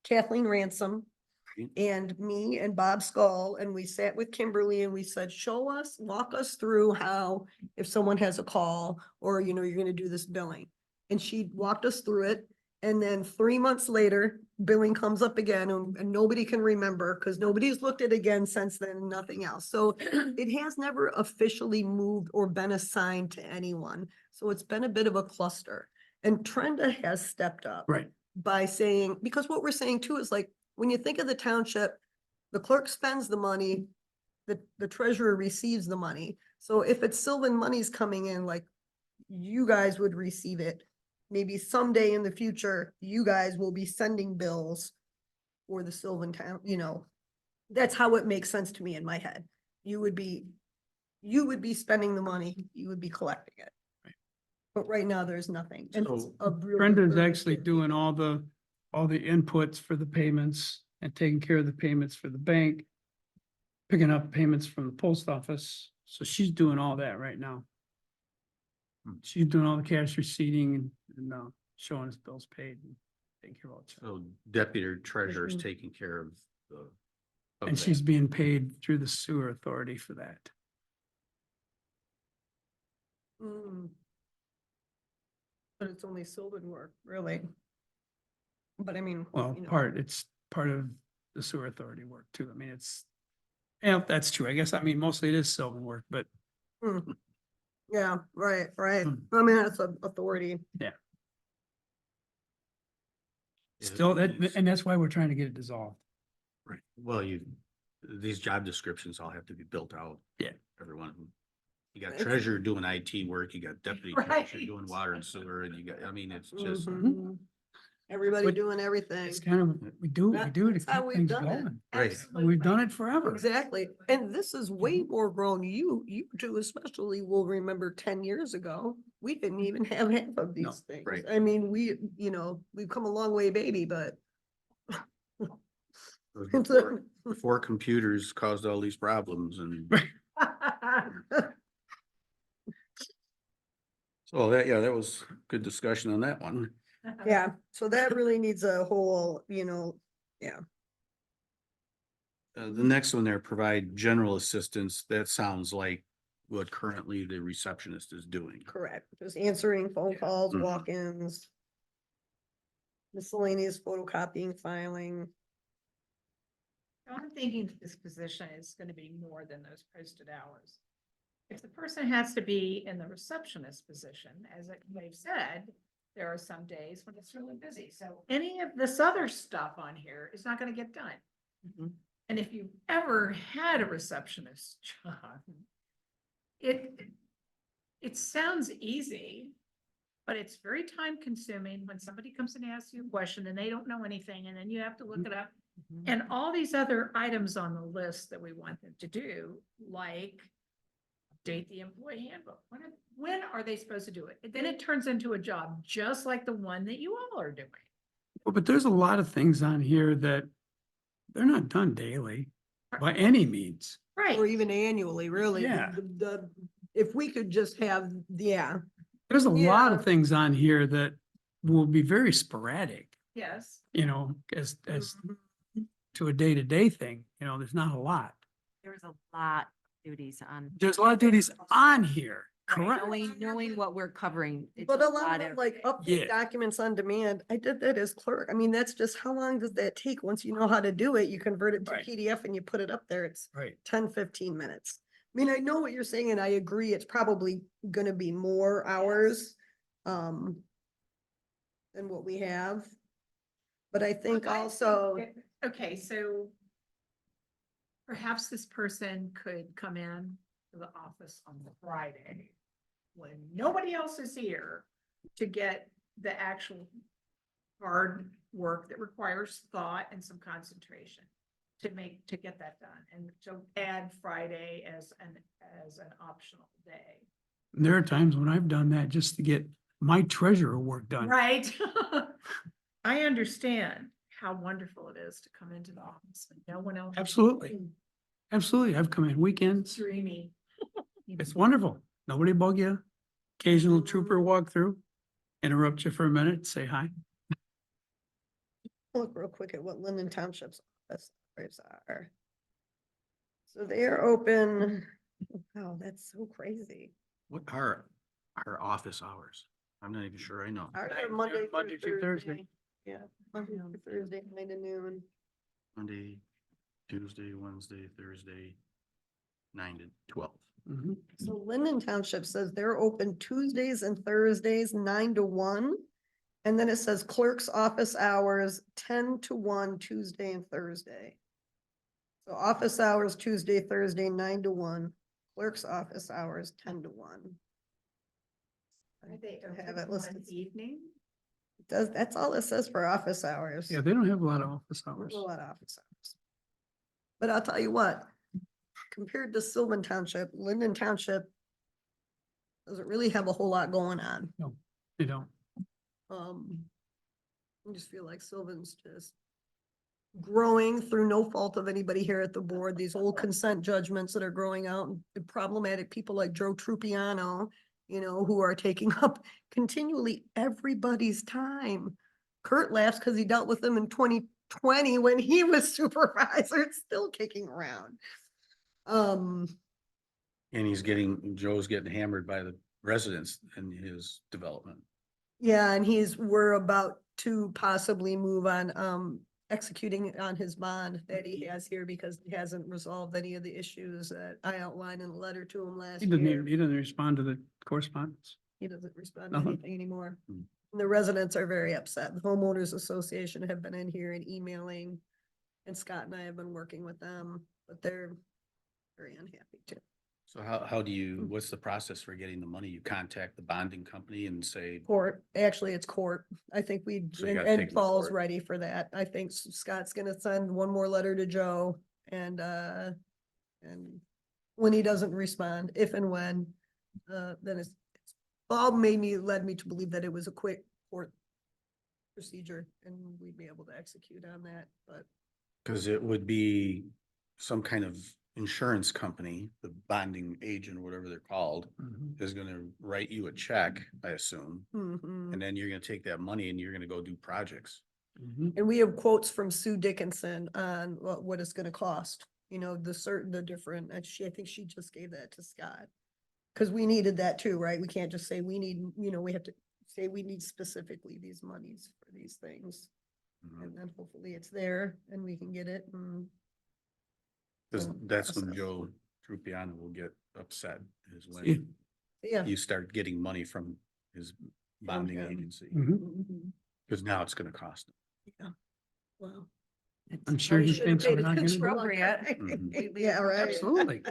Kathleen Ransom Right. and me and Bob Skull, and we sat with Kimberly and we said, walk us through how, if someone has a call, or, you know, you're gonna do this billing. And she walked us through it, and then 3 months later, billing comes up again, and nobody can remember, because nobody's looked at it again since then, nothing else. So it has never officially moved or been assigned to anyone, so it's been a bit of a cluster. And Trenda has stepped up Right. by saying, because what we're saying too is like, when you think of the township, the clerk spends the money, the treasurer receives the money. So if it's Sylvan monies coming in, like, you guys would receive it. Maybe someday in the future, you guys will be sending bills for the Sylvan town, you know. That's how it makes sense to me in my head. You would be spending the money, you would be collecting it. Right. But right now, there's nothing. And it's So a real Brenda's burden actually to doing all the inputs for the payments and taking care of the payments for the bank. Picking up payments from the post office. So she's doing all that right now. Hmm. She's doing all the cash receipting and showing us bills paid and taking care of all that. So deputy treasurer's Mhm. taking care of the. of And that. she's being paid through the sewer authority for that. Mm. But it's only Sylvan work, really. But I mean. Well, you know, it's part of the sewer authority work too. I mean, yeah, that's true. I guess, I mean, mostly it is Sylvan work, but mm. Yeah, right. Hmm. I mean, that's an authority. Yeah, still, it's- and that's why we're trying to get it dissolved. Right, well, these job descriptions all have to be built out. Yeah. Everyone, you got It's- treasurer doing IT work, you got deputy treasurer doing Right. water and sewer, and you got, I mean, it's just. Mhm. Everybody But doing everything. It's kind of, we do to That's how keep we've things done it. going. Right. And we've done it forever. Exactly. And this is way Mm-hmm. more grown. You two especially will remember 10 years ago, we didn't even have half of No, these things. right. I mean, we've come a long way, baby, but. Before computers caused all these problems and. So that was good discussion on that one. Yeah, so that really needs a whole, The next one there, provide general assistance. That sounds like what currently the receptionist is doing. correct. Just answering phone calls, Mhm. walk-ins. Miscellaneous photocopying, filing. I'm thinking that this position is gonna be more than those posted hours. if the person has to be in the receptionist position, as they've said, there are some days when it's really busy. So any of this other stuff on here is not gonna get done. Mhm. And if you've ever had a receptionist job, it sounds easy, but it's very time consuming when somebody comes and asks you a question and they don't know anything, and then you have to look it up. Mhm. And all these other items on the list that we want them to do, like update the employee handbook. When are they supposed to do it? Then it turns into a job just like the one that you all are doing. Well, but there's a lot of things on here that they're not done daily by any means. Or Right, even annually, really. Yeah. If we could just have, yeah, There's a lot Yeah. of things on here that will be very sporadic, yes. you know, as Mm-hmm. to a day-to-day thing, you know, there's not a lot. There's a lot of duties on. There's a lot of duties on here, correct? Knowing what we're covering. it's But a lot of- of like Yeah. update documents on demand, I did that as clerk. I mean, that's just, how long does that take? Once you know how to do it, you convert it to Right. PDF and you put it up there. It's Right. 10, 15 minutes. I mean, I know what you're saying and I agree. It's probably gonna be more hours, than what we have. But I think I also, think that- Okay, so perhaps this person could come in to the office on Friday when nobody else is here to get the actual hard work that requires thought and some concentration to get that done, and to add Friday as an optional day. There are times when I've done that just to get my treasurer work done. Right? I understand how wonderful it is to come into the office when no one else. Absolutely. Absolutely. I've come in weekends. Dreamy. It's wonderful. Nobody bug you. Occasional trooper walk through, interrupt you for a minute, say hi. look real quick at what Linden Township's office hours are. So they are open, wow, that's so crazy. What are our office hours? I'm not even sure I know. Ours Nine- are Monday Monday through through Thursday. Thursday. Yeah, Monday through Thursday, 9 to noon. Monday, Tuesday, Wednesday, Thursday, 9 to 12. Mhm. So Linden Township says they're open Tuesdays and Thursdays, 9 to 1. And then it says clerk's office hours, 10 to 1, Tuesday and Thursday. So office hours, Tuesday, Thursday, 9 to 1, clerk's office hours, 10 to 1. Are they I have open it listed. one evening? That's all it says for office hours. Yeah, they don't have a lot of office There's hours. a lot of office hours. But I'll tell you what, compared to Sylvan Township, Linden Township doesn't really have a whole lot going on. They don't. I just feel like Sylvan's just growing through no fault of anybody here at the board, these old consent judgments that are growing out, and problematic people like Joe Trupiano, you know, who are taking up continually everybody's time. Kurt laughs because he dealt with them in 2020 when he was supervisor, it's still kicking around. And Joe's getting hammered by the residents in his development. Yeah, and we're about to possibly move on, executing on his bond that he has here because he hasn't resolved any of the issues that I outlined in a letter to him last He doesn't year. even, he doesn't respond to the correspondence. He doesn't respond to Nothing. anything anymore. Hmm. And the residents are very upset. The homeowners association have been in here and emailing. And Scott and I have been working with them, but they're very unhappy too. So how do you, what's the process for getting the money? You contact the bonding company and say, Court, actually, it's court. I think So you and gotta take them to Paul's court. ready for that. I think Scott's gonna send one more letter to Joe and when he doesn't respond, if and when, then Bob led me to believe that it was a quick court procedure and we'd be able to execute on that, but because it would be some kind of insurance company, the bonding agent, whatever they're called, Mhm. is gonna write you a check, I assume. mhm. And then you're gonna take that money and you're gonna go do projects. Mhm. And we have quotes from Sue Dickinson on what it's gonna cost, you know, the different, and I think she just gave that to Scott. Cause we needed that too, right? We can't just say we need, you know, we have to say we need specifically these monies for these things. And then hopefully it's there and we can get it and Cause and that's when process. Joe Trupiano will get upset is Yeah. when Yeah. you start getting money from his bonding him. agency, Mhm. Mhm. because now it's gonna cost him. Wow. I'm sure he Should've thinks paid we're not gonna attention do it. longer. Mhm. Yeah, right. Absolutely.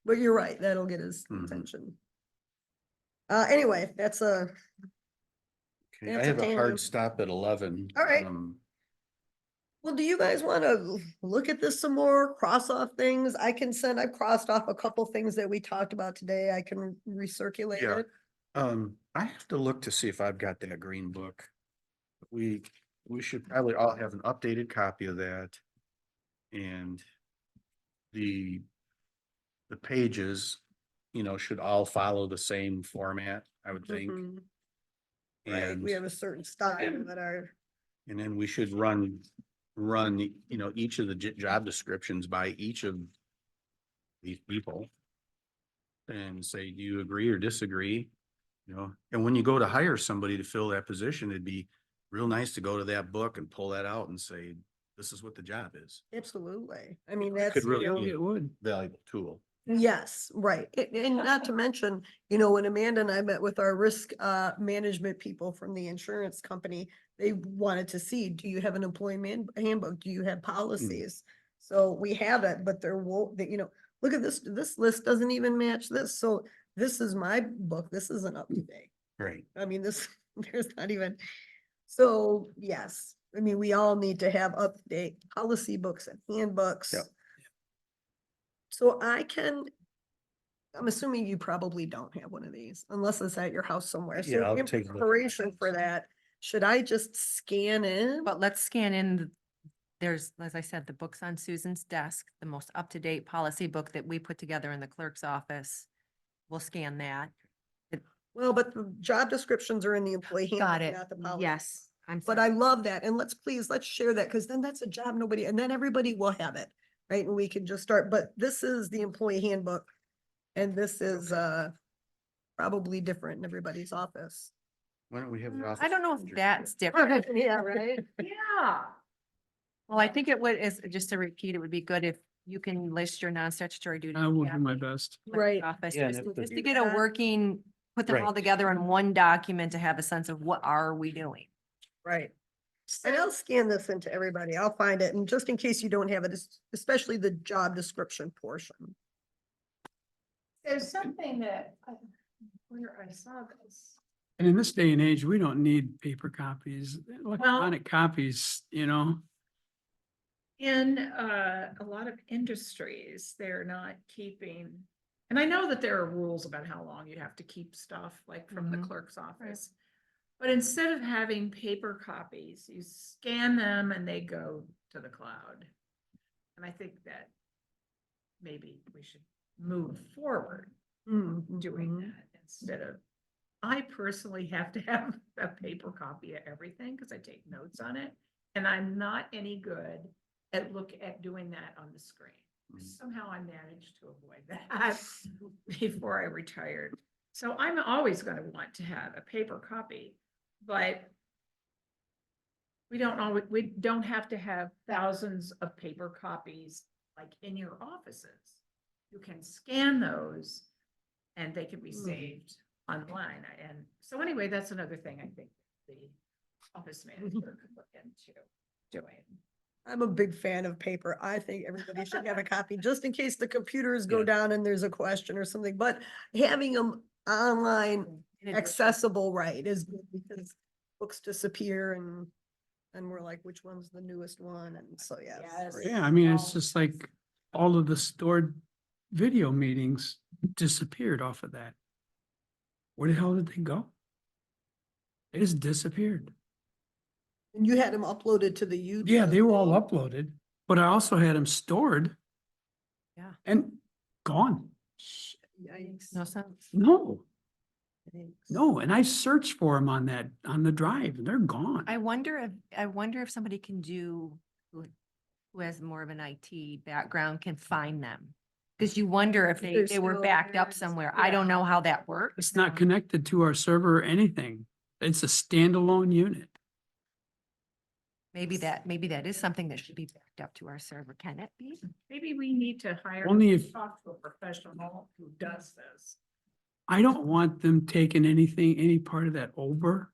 But you're right, that'll get his Mhm. attention. Anyway, that's a, Okay, I That's a have a hard tangent. stop at 11. All right. Well, do you guys want to look at this some more, cross off things? I've crossed off a couple things that we talked about today. I can recirculate Yeah. it. I have to look to see if I've got that green book. We should probably all have an updated copy of that. And the pages, should all follow the same format, I would think. Mhm. Right, And, we have a certain style that are, and then we should run, each of the job descriptions by each of these people. And say, do you agree or disagree? And when you go to hire somebody to fill that position, it'd be real nice to go to that book and pull that out and say, this is what the job is. absolutely. I mean, that's. Could really you know, be It would. valuable tool. Yes, right. And not to mention, when Amanda and I met with our risk management people from the insurance company, they wanted to see, do you have an employee handbook? Do you have policies? So we have it, but there won't, look at this list doesn't even match this. So this is my book. This isn't up to date. Right. I mean, there's not even, so yes, I mean, we all need to have up-to-date policy books and handbooks. Yep. So I'm assuming you probably don't have one of these unless it's at your house somewhere. Yeah, So I'll in take a look. preparation for that, should I just scan in? But let's scan in, there's, as I said, the books on Susan's desk, the most up-to-date policy book that we put together in the clerk's office. We'll scan that. Well, but the job descriptions are in the employee Got handbook, it. not the policy. Yes. But I love that. And let's share that because then that's a job nobody, and then everybody will have it, right? And we can just start, but this is the employee handbook. And this is probably different in everybody's office. Why don't we have the office I don't know if manager? that's different. Yeah, right? Yeah. Well, I think it would, is, just to repeat, it would be good if you can list your non-statutory duties. I will at do my the best. clerk's Right. Office, Yeah, and just if the- just to get a working, put them all Right. together in one document to have a sense of what are we doing? Right. And I'll scan this into everybody. I'll find it. And just in case you don't have it, especially the job description portion. There's something that, where I saw this. And in this day and age, we don't need paper copies, electronic copies, In a lot of industries, they're not keeping, and I know that there are rules about how long you have to keep stuff, like from the Mhm. clerk's office. But instead of having paper copies, you scan them and they go to the cloud. And I think that maybe we should move forward doing that instead of, I personally have to have a paper copy of everything because I take notes on it. And I'm not any good at doing that on the screen. Mhm. Somehow I managed to avoid that before I retired. So I'm always going to want to have a paper copy, but we don't have to have thousands of paper copies like in your offices. You can scan those and they can be saved online. And so anyway, that's another thing I think the office manager could look into doing. I'm a big fan of paper. I think everybody should have a copy, just in case the computers go Yeah. down and there's a question or something, but having them online accessible, right, is good because books disappear and we're like, which one's the newest one? And so, yes. Yeah, I mean, it's just like all of the stored video meetings disappeared off of that. Where the hell did they go? They just disappeared. And you had them uploaded to the YouTube. Yeah, they were all uploaded, but I also had them stored. Yeah. And gone. Yikes. No sense. No, and I searched for them on the drive, and they're gone. I wonder if somebody can do, who has more of an IT background can find them. Because you wonder if They're they were still backed up there. somewhere. I don't know how that works. It's not connected to our server or anything. It's a standalone unit. Maybe that is something that should be backed up to our server. Can it be? Maybe we need to hire, Only if- talk to a professional who does this. I don't want them taking anything, any part of that over.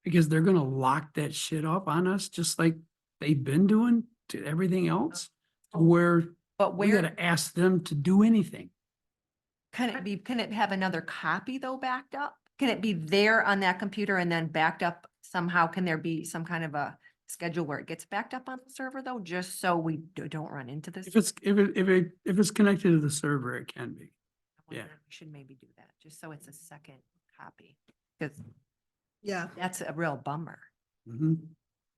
Because they're gonna lock that shit up on us, just like they've been doing to everything else. Where But we where, gotta ask them to do anything. can it have another copy though backed up? Can it be there on that computer and then backed up somehow? Can there be some kind of a schedule where it gets backed up on the server though, just so we don't run into this? If it's connected to the server, it can be. I wonder yeah. if we should maybe do that, just so it's a second copy. Because Yeah. that's a real bummer. Mhm.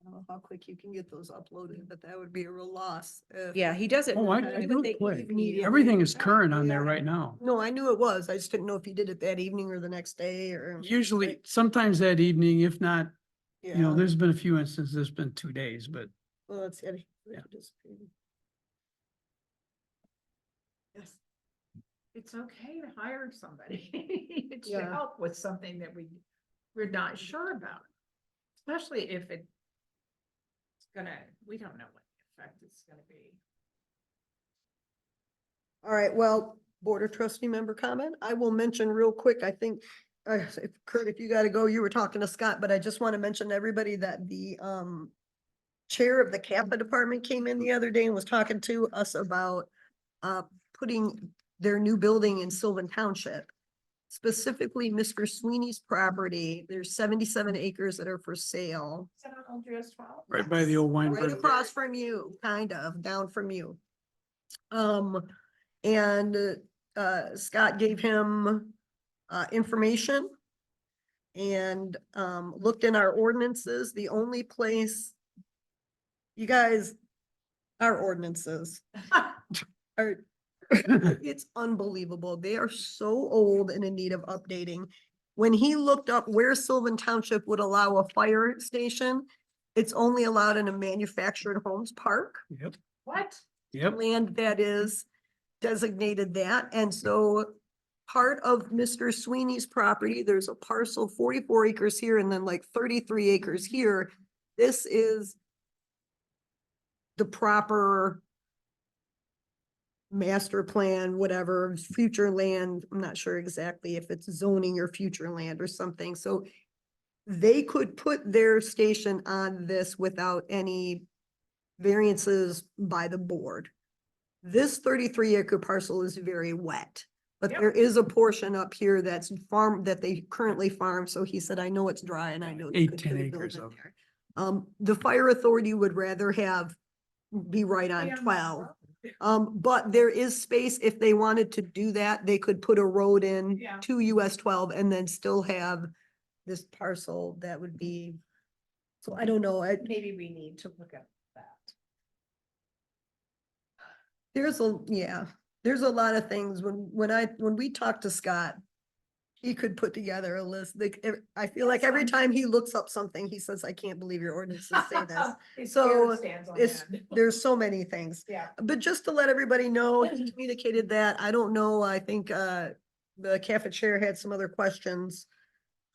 I don't know how quick you can get those uploaded, but that would be a real loss. if- Yeah, he does it. Oh, I I do would it think quick. immediately. Everything is current on there Yeah. right now. No, I knew it was. I just didn't know if you did it that evening or the next day or. Usually, sometimes that evening, if not, you know, Yeah. there's been a few instances, there's been 2 days, but Well, that's it. Yeah. Yes. It's okay to hire somebody to Yeah. help with something that we're not sure about. Especially if it's gonna, we don't know what the effect it's gonna be. All right, well, Board of Trustee member comment, I will mention real quick, I think, Kurt, if you gotta go, you were talking to Scott, but I just want to mention to everybody that the, chair of the CAPA department came in the other day and was talking to us about, putting their new building in Sylvan Township. Specifically, Mr. Sweeney's property, there's 77 acres that are for sale. Is that on Old US 12? right by the old Right Weinberg. across from you, kind of, down from you. And Scott gave him information. And looked in our ordinances, the only place. You guys, our ordinances are, it's unbelievable. They are so old and in need of updating. When he looked up where Sylvan Township would allow a fire station, it's only allowed in a manufactured homes park. Yep, What? yep. Land that is designated that, and so part of Mr. Sweeney's property, there's a parcel 44 acres here and then like 33 acres here. This is the proper master plan, whatever, future land. I'm not sure exactly if it's zoning or future land or something, so they could put their station on this without any variances by the board. This 33 acre parcel is very wet, but Yep. there is a portion up here that's farm, that they currently farm, so he said, I know it's dry and I know. you 8, could 10 put a building acres of it. there." The fire authority would rather be right on Stay on that 12. road. But there is space, if they wanted to do that, they could put a road in Yeah. to US 12 and then still have this parcel that would be. So I don't know, Maybe we need to look at that. there's there's a lot of things when we talked to Scott. He could put together a list, I feel like every time he looks up something, he says, I can't believe your ordinances say this. His So, spirit stands on It's, that. there's so many things. Yeah. But just to let everybody know, he communicated that, I don't know, I think, the CAFA chair had some other questions.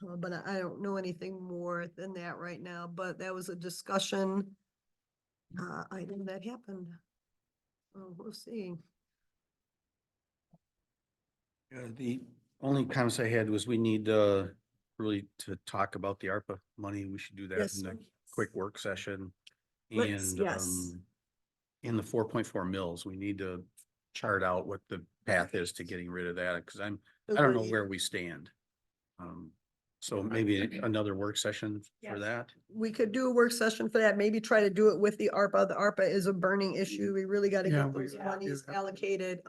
But I don't know anything more than that right now, but that was a discussion. Item that happened. We'll see. The only comments I had was we need really to talk about the ARPA money. We should do that Yes. in the quick work session. Let's- And yes. in the 4.4 mills, we need to chart out what the path is to getting rid of that, because I don't know Agreed. where we stand. So maybe another work session for Yes. that. We could do a work session for that, maybe try to do it with the ARPA. The ARPA is a burning issue. We really gotta Yeah, get we those gotta do monies that. allocated.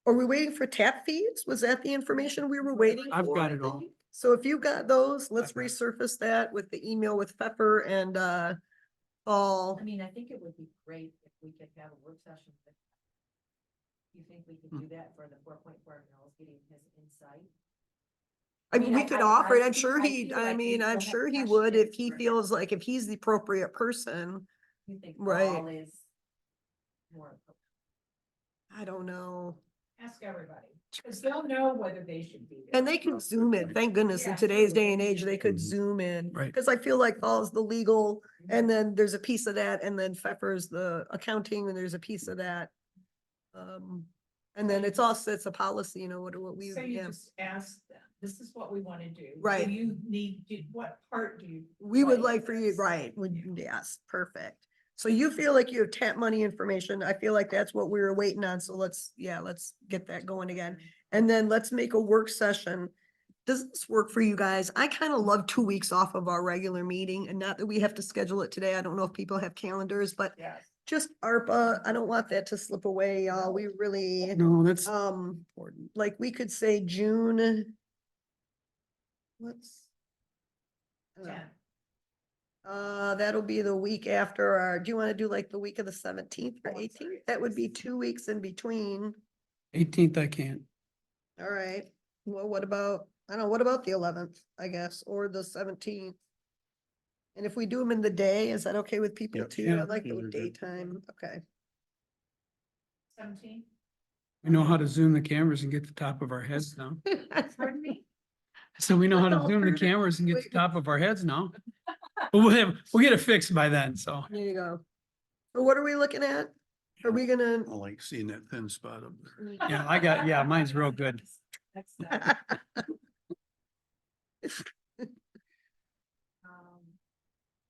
Are we waiting for tap fees? Was that the information we were waiting I've for? got it all. So if you got those, let's I've got it. resurface that with the email with Pepper and, Paul. I mean, I think it would be great if we could have a work session. You think we could do that for the 4.4 mils, getting his insight? I mean, we could offer it. I'm sure I he, feel I like mean, we I'm still sure have he would if questions he for feels like, if he's the appropriate person. You think Right. Paul is more? I don't know. Ask everybody. Cause they'll know whether they should be. there. And they can zoom in, thank goodness, in Yeah, today's day and absolutely. age, they could Mhm. zoom in. Right. Cause I feel like Paul's the legal, and then there's a piece of that, and then Pfeffer's the accounting, and there's a piece of that. And then it's also, it's a policy, you know, what we, So you yeah, just ask them, this is what we want to do. Right. Do you need, what part do you? we would play like in for you, this? right, would, Yeah. yes, perfect. So you feel like you have tap money information, I feel like that's what we were waiting on, so let's get that going again. And then let's make a work session. Does this work for you guys? I kind of love 2 weeks off of our regular meeting, and not that we have to schedule it today. I don't know if people have calendars, but Yes. just ARPA, I don't want that to slip away, y'all. We really, No, that's important. Like, we could say June. What's? Yeah. That'll be the week after our, do you want to do like the week of the 17th or Oh, I'm sorry. 18th? That would be 2 weeks in between. 18th, I can't. All right. Well, what about, I don't know, what about the 11th, I guess, or the 17th? And if we do them in the day, is that okay with people Yep. too? Yeah. I like Yeah, the they're good. daytime. Okay. 17? We know how to zoom the cameras and get the top of our heads now. Pardon me? So we know how to Well, zoom the alternative- cameras and get the wait. top of our heads now. But we'll get it fixed by then, so. There you go. So what are we looking at? Are we gonna? I like seeing that thin spot up there. Yeah, mine's real good.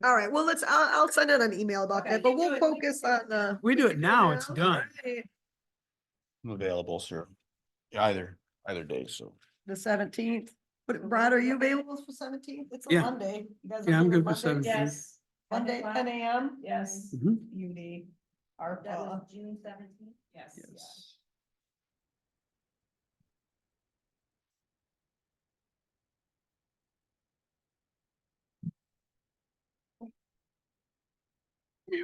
All right, well, I'll send out an email about Okay, that, but you we'll do it. focus on, We do it now, it's now. done. Alright. I'm available, sir. Either day, so. The 17th. But Rod, are you available for 17th? It's a Yeah. Monday. You guys Yeah, I'm okay good with for Mondays? 17th. Yes. Monday, 10 AM? Yes. Mhm. UD. ARPA. June 17th? Yes. Yes.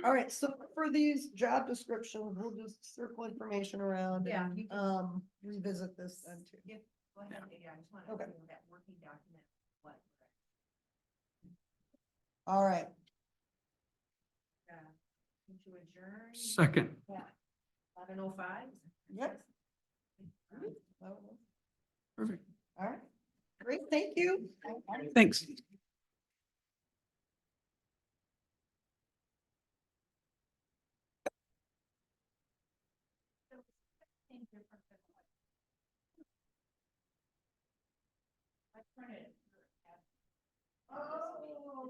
All right, so for these job descriptions, we'll just circle information around Yeah, and, you can- revisit this then too. Go ahead, yeah, I just wanted Okay. to know that working document. What? All right. To adjourn. Second. 11:05. Yep. Perfect. All right. Great, thank you. Thanks. Oh,